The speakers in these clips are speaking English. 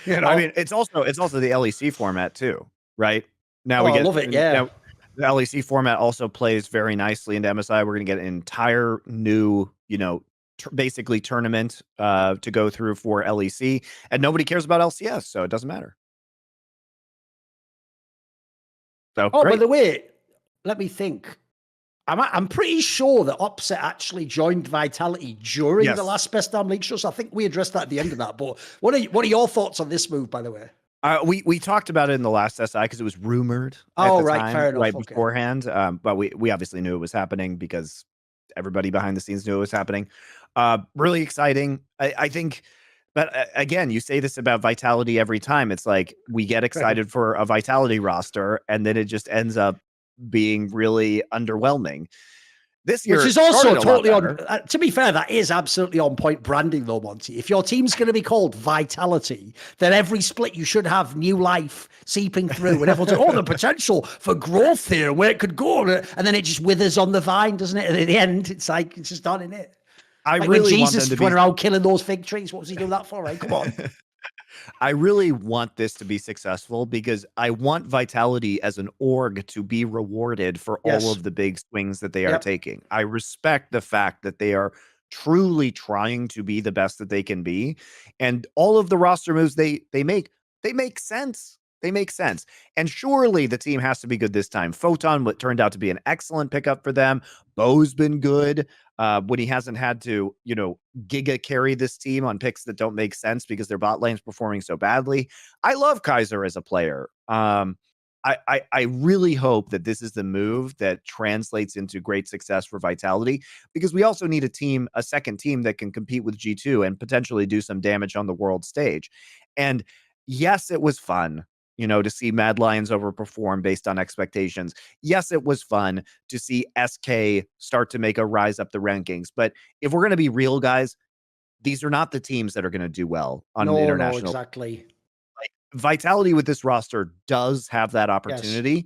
You know? I mean, it's also the LEC format too, right? Now I love it. Yeah. now the LEC format also plays very nicely into MSI. We're going to get an entire new, basically tournament to go through for LEC, and nobody cares about LCS, so it doesn't matter. So, oh, great. by the way, let me think. I'm pretty sure that Upset actually joined Vitality during the last Best Damn League show. So I think we addressed that at the end of that. But what are your thoughts on this move, by the way? We talked about it in the last SI because it was rumored at the time, fair enough. right beforehand. But we obviously knew it was happening because everybody behind the scenes knew it was happening. Really exciting. I think, but again, you say this about Vitality every time. It's like we get excited for a Vitality roster, and then it just ends up being really underwhelming. This year, which is also totally on. To be fair, that is absolutely on point branding, though, Monty. If your team's going to be called Vitality, then every split you should have new life seeping through, and everyone's like, "Oh, the potential for growth here, where it could go," and then it just withers on the vine, doesn't it? And at the end, it's like it's just done, isn't it? I like really when Jesus want them to went around killing those fig trees. What was he doing that for? Right? Come on. I really want this to be successful because I want Vitality as an org to be rewarded for all of the big swings that they are taking. I respect the fact that they are truly trying to be the best that they can be, and all of the roster moves they make sense. They make sense. And surely the team has to be good this time. Photon, what turned out to be an excellent pickup for them. Bo's been good when he hasn't had to, giga carry this team on picks that don't make sense because their bot lane's performing so badly. I love Kaiser as a player. I really hope that this is the move that translates into great success for Vitality, because we also need a second team that can compete with G2 and potentially do some damage on the world stage. And yes, it was fun, to see Mad Lions overperform based on expectations. Yes, it was fun to see SK start to make a rise up the rankings. But if we're going to be real, guys, these are not the teams that are going to do well on an international. No, exactly. Like, Vitality with this roster does have that opportunity.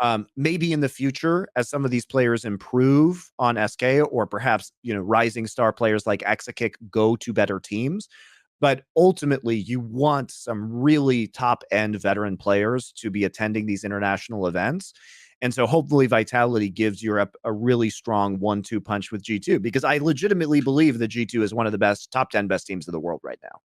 Yes. Maybe in the future, as some of these players improve on SK, or perhaps, rising star players like Exakick go to better teams. But ultimately, you want some really top-end veteran players to be attending these international events. And so hopefully Vitality gives Europe a really strong 1-2 punch with G2, because I legitimately believe that G2 is one of the top 10 best teams in the world right now.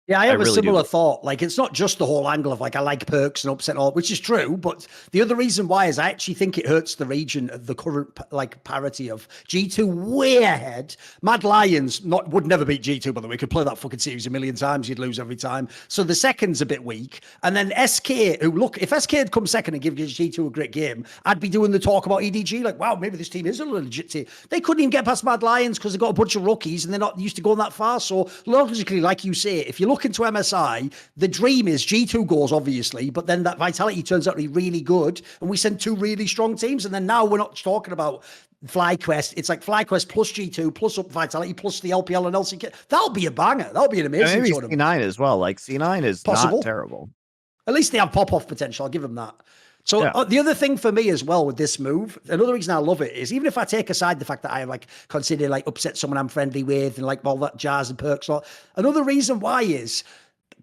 Yeah, I have a similar thought. Like, it's not just the whole angle of, like, I like perks and upset all, which is true. But the other reason why is I actually think it hurts the region of the current, like, parity of G2 way ahead. Mad Lions would never beat G2, by the way. Could play that fucking series a million times. You'd lose every time. So the second's a bit weak. And then SK, who, look, if SK had come second and give G2 a great game, I'd be doing the talk about EDG. Like, wow, maybe this team is a legit team. They couldn't even get past Mad Lions because they've got a bunch of rookies and they're not used to going that far. So logically, like you say, if you look into MSI, the dream is G2 goes, obviously, but then that Vitality turns out to be really good, and we send two really strong teams, and then now we're not talking about FlyQuest. It's like FlyQuest plus G2 plus up Vitality plus the LPL and LCK. That'll be a banger. That'll be an amazing maybe tournament. C9 as well. Like, C9 is not terrible. At least they have pop-off potential. I'll give them that. So the other thing for me as well with this move, another reason I love it is, even if I take aside the fact that I like consider like upset someone I'm friendly with and like all that jazz and perks, another reason why is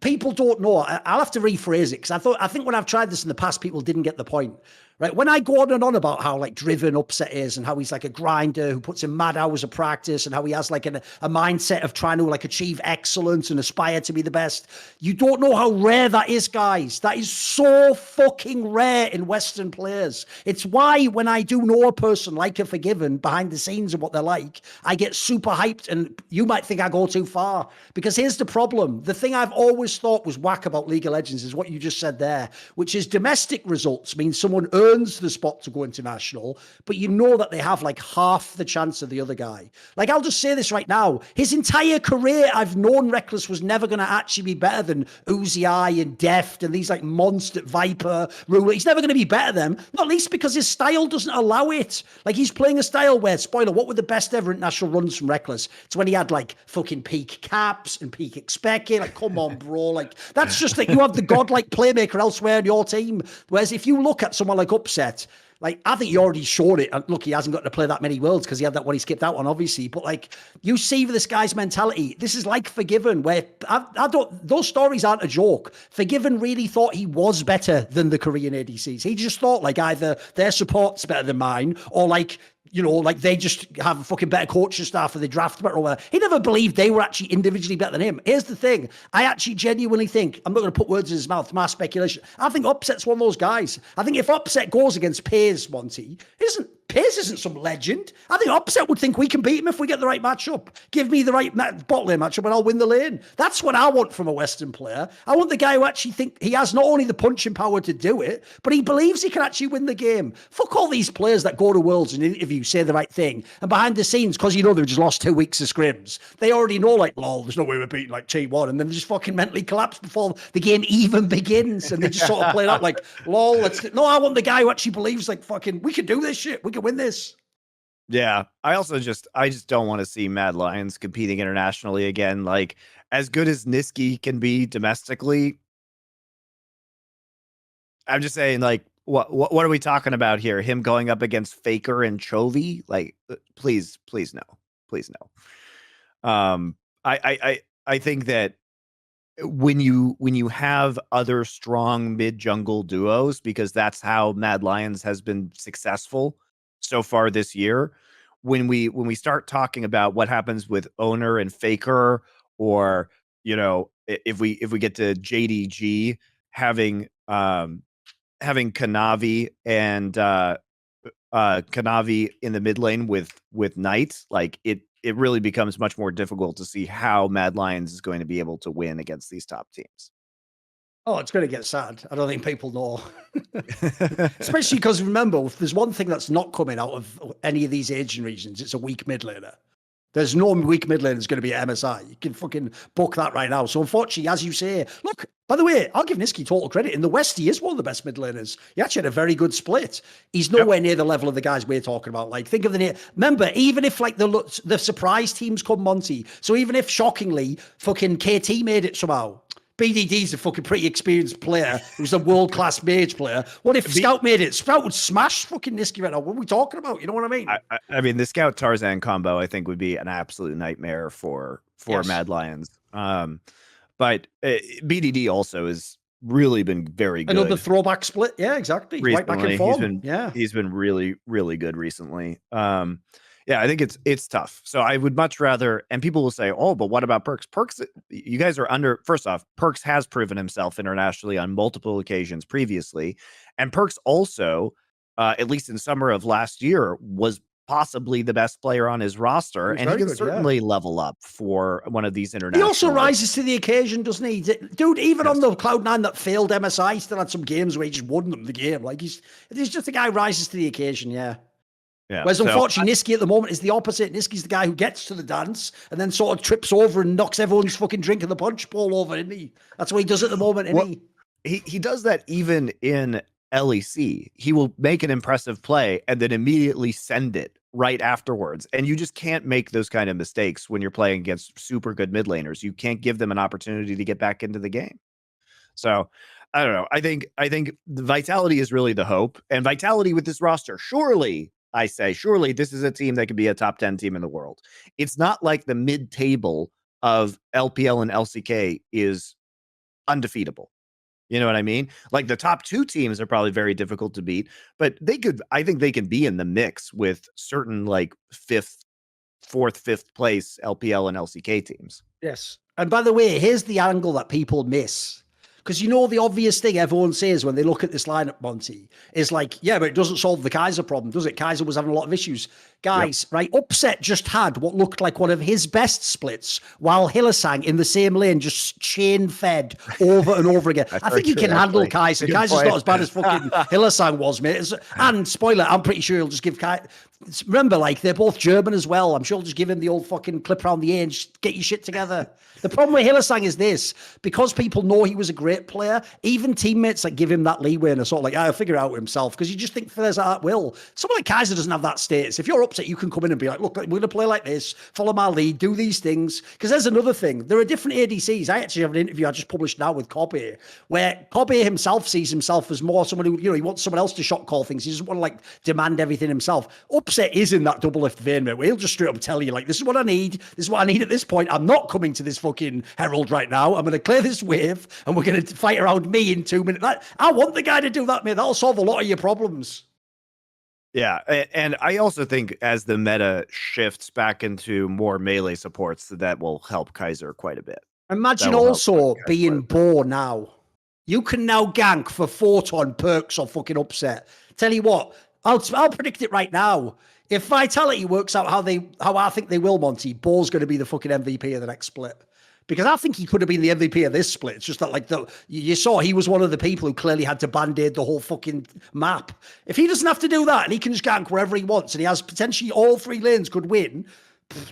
people don't know. I'll have to rephrase it, because I think when I've tried this in the past, people didn't get the point. Right? When I go on and on about how like driven Upset is and how he's like a grinder who puts in mad hours of practice and how he has like a mindset of trying to like achieve excellence and aspire to be the best, you don't know how rare that is, guys. That is so fucking rare in Western players. It's why when I do know a person like a Forgiven behind the scenes of what they're like, I get super hyped, and you might think I go too far, because here's the problem. The thing I've always thought was whack about League of Legends is what you just said there, which is domestic results mean someone earns the spot to go international, but you know that they have like half the chance of the other guy. Like, I'll just say this right now. His entire career, I've known Reckless was never going to actually be better than Uzi Eye and Deft and these like monster Viper, Ruler. He's never going to be better than them, not least because his style doesn't allow it. Like, he's playing a style where, spoiler, what were the best ever international runs from Reckless? It's when he had like fucking peak caps and peak expecting. Like, come on, bro. Like, that's just like, you have the godlike playmaker elsewhere in your team. Whereas if you look at someone like Upset, Like, I think he already showed it. And look, he hasn't got to play that many worlds because he had that one he skipped out on, obviously. But like, you see this guy's mentality. This is like Forgiven, where I don't, those stories aren't a joke. Forgiven really thought he was better than the Korean ADCs. He just thought like either their support's better than mine, or like, you know, like they just have a fucking better coaching staff or they draft better or whatever. He never believed they were actually individually better than him. Here's the thing. I actually genuinely think, I'm not going to put words in his mouth, my speculation. I think Upset's one of those guys. I think if Upset goes against Pace, Monte, Pace isn't some legend. I think Upset would think we can beat him if we get the right matchup. Give me the right bot lane matchup and I'll win the lane. That's what I want from a Western player. I want the guy who actually think he has not only the punching power to do it, but he believes he can actually win the game. Fuck all these players that go to Worlds and interview, say the right thing, and behind the scenes, because you know they've just lost 2 weeks of scrims, they already know like, lol, there's no way we're beating like T1, and then they just fucking mentally collapse before the game even begins, and they just sort of play it out like, lol, no, I want the guy who actually believes like, fucking, we can do this shit, we can win this. Yeah, I just don't want to see Mad Lions competing internationally again. Like, as good as Niski can be domestically, I'm just saying, like, what are we talking about here? Him going up against Faker and Chovy? Like, please no, please no. I think that when you have other strong mid jungle duos, because that's how Mad Lions has been successful so far this year. When we start talking about what happens with Owner and Faker, or you know, if we get to JDG having Kanavi and Kanavi in the mid lane with Knight, like it really becomes much more difficult to see how Mad Lions is going to be able to win against these top teams. Oh, it's going to get sad. I don't think people know. Especially because, remember, if there's one thing that's not coming out of any of these Asian regions, it's a weak mid laner. There's no weak mid laner that's going to be at MSI. You can fucking book that right now. So unfortunately, as you say, look, by the way, I'll give Niski total credit. In the West, he is one of the best mid laners. He actually had a very good split. He's nowhere near the level of the guys we're talking about. Like, think of the name. Remember, even if like the surprise teams come Monte, so even if shockingly fucking KT made it somehow, BDD's a fucking pretty experienced player who's a world-class mage player. What if Scout made it? Scout would smash fucking Niski right now. What are we talking about? You know what I mean? I mean, the Scout Tarzan combo, I think, would be an absolute nightmare for Mad Lions. But BDD also has really been very good. Another throwback split. Yeah, exactly. Recently, right back in form. He's been really, really good recently. Yeah, I think it's tough. So I would much rather, and people will say, oh, but what about Perks? Perks, you guys are under, first off, Perks has proven himself internationally on multiple occasions previously. And Perks also, at least in summer of last year, was possibly the best player on his roster. And he can certainly level up for one of these international. He also rises to the occasion, doesn't he? Dude, even on the Cloud9 that failed MSI, he still had some games where he just won them the game. Like, he's just a guy who rises to the occasion, yeah. Yeah. Whereas unfortunately, Niski at the moment is the opposite. Niski's the guy who gets to the dance and then sort of trips over and knocks everyone's fucking drink in the punch bowl over, isn't he? That's what he does at the moment, isn't he? He does that even in LEC. He will make an impressive play and then immediately send it right afterwards. And you just can't make those kind of mistakes when you're playing against super good mid laners. You can't give them an opportunity to get back into the game. So I don't know. I think the Vitality is really the hope. And Vitality with this roster, surely this is a team that could be a top 10 team in the world. It's not like the mid-table of LPL and LCK is undefeatable. You know what I mean? Like the top 2 teams are probably very difficult to beat, but I think they can be in the mix with certain like 4th, 5th place LPL and LCK teams. Yes. And by the way, here's the angle that people miss. Because you know the obvious thing everyone says when they look at this lineup, Monte, is like, yeah, but it doesn't solve the Kaiser problem, does it? Kaiser was having a lot of issues. Guys, right, Upset just had what looked like one of his best splits, while Hylissang in the same lane just chain-fed over and over again. I think he can handle Kaiser. Kaiser's not as bad as fucking Hylissang was, mate. And spoiler, I'm pretty sure he'll just give Kaiser... Remember, like, they're both German as well. I'm sure he'll just give him the old fucking clip around the ear and just get your shit together. The problem with Hylissang is this. Because people know he was a great great player, even teammates like give him that leeway and are sort of like, I'll figure it out himself, because you just think there's that will. Someone like Kaiser doesn't have that status. If you're upset, you can come in and be like, look, we're going to play like this, follow my lead, do these things. Because there's another thing. There are different ADCs. I actually have an interview I just published now with Kobe, where Kobe himself sees himself as more someone who, he wants someone else to shot call things. He doesn't want to like demand everything himself. Upset is in that double lift vein, mate, where he'll just straight up tell you, like, this is what I need. This is what I need at this point. I'm not coming to this fucking Herald right now. I'm going to clear this wave and we're going to fight around me in 2 minutes. I want the guy to do that, mate. That'll solve a lot of your problems. Yeah, and I also think as the meta shifts back into more melee supports, that will help Kaiser quite a bit. Imagine also being Bo now. You can now gank for Photon, Perks, or fucking Upset. Tell you what, I'll predict it right now. If Vitality works out how I think they will, Monty, Bo's going to be the fucking MVP of the next split. Because I think he could have been the MVP of this split. It's just that, like, you saw he was one of the people who clearly had to band-aid the whole fucking map. If he doesn't have to do that and he can just gank wherever he wants and he has potentially all 3 lanes could win,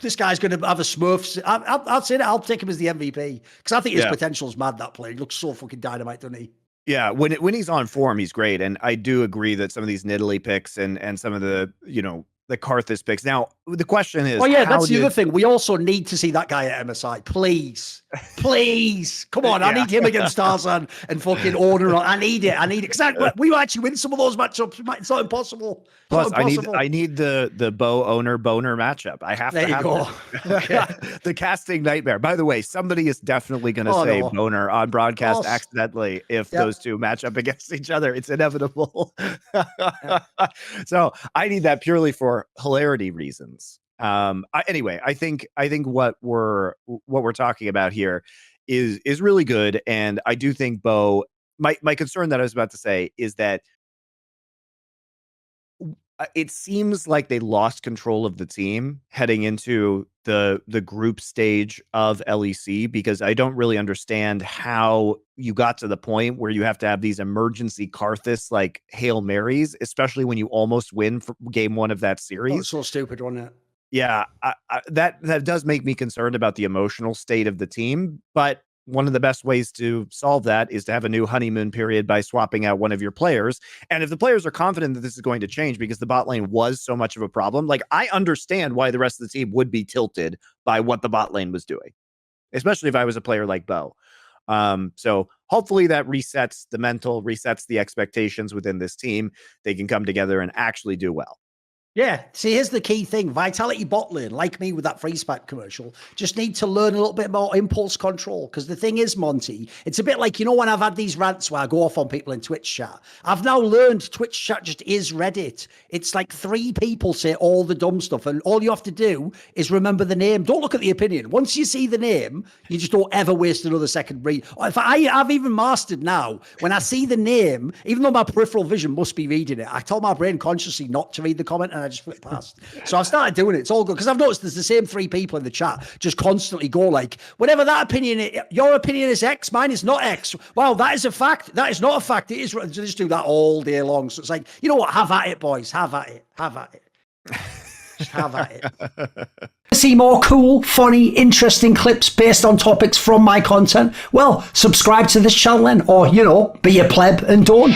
this guy's going to have a Smurf. I'll say that. I'll take him as the MVP because I think his potential's mad, that play. He looks so fucking dynamite, doesn't he? Yeah, when he's on form, he's great. And I do agree that some of these Nidalee picks and some of the, the Karthus picks. Now, the question is... Oh, yeah, that's the other thing. We also need to see that guy at MSI. Please. Please. Come on. I need him against Tarzan and fucking Order. I need it. Because we actually win some of those matchups. It's not impossible. Plus, I need the Bo Owner Boner matchup. I have to have Okay. The casting nightmare. By the way, somebody is definitely going to say Boner on broadcast accidentally if those two match up against each other. It's inevitable. So I need that purely for hilarity reasons. Anyway, I think what we're talking about here is really good, and I do think Bo. My concern that I was about to say is that it seems like they lost control of the team heading into the group stage of LEC, because I don't really understand how you got to the point where you have to have these emergency Karthus like Hail Marys, especially when you almost win for game 1 of that series. Oh, it's so stupid, wasn't it? Yeah, that does make me concerned about the emotional state of the team, but one of the best ways to solve that is to have a new honeymoon period by swapping out one of your players. And if the players are confident that this is going to change because the bot lane was so much of a problem, like, I understand why the rest of the team would be tilted by what the bot lane was doing, especially if I was a player like Bo. So hopefully that resets the mental, resets the expectations within this team. They can come together and actually do well. Yeah, see, here's the key thing. Vitality bot lane, like me with that free spec commercial, just need to learn a little bit more impulse control. Because the thing is, Monty, it's a bit like, when I've had these rants where I go off on people in Twitch chat, I've now learned Twitch chat just is Reddit. It's like 3 people say all the dumb stuff, and all you have to do is remember the name. Don't look at the opinion. Once you see the name, you just don't ever waste another second read. I've even mastered now, when I see the name, even though my peripheral vision must be reading it, I tell my brain consciously not to read the comment, and I just flip past. So I've started doing it. It's all good. Because I've noticed there's the same 3 people in the chat just constantly go like, whatever that opinion is, your opinion is X, mine is not X. Wow, that is a fact. That is not a fact. It is. Just do that all day long. So it's like, you know what? Have at it, boys. Have at it. Have at it. Just have at it. See more cool, funny, interesting clips based on topics from my content? Well, subscribe to this channel then, or, be a pleb and don't.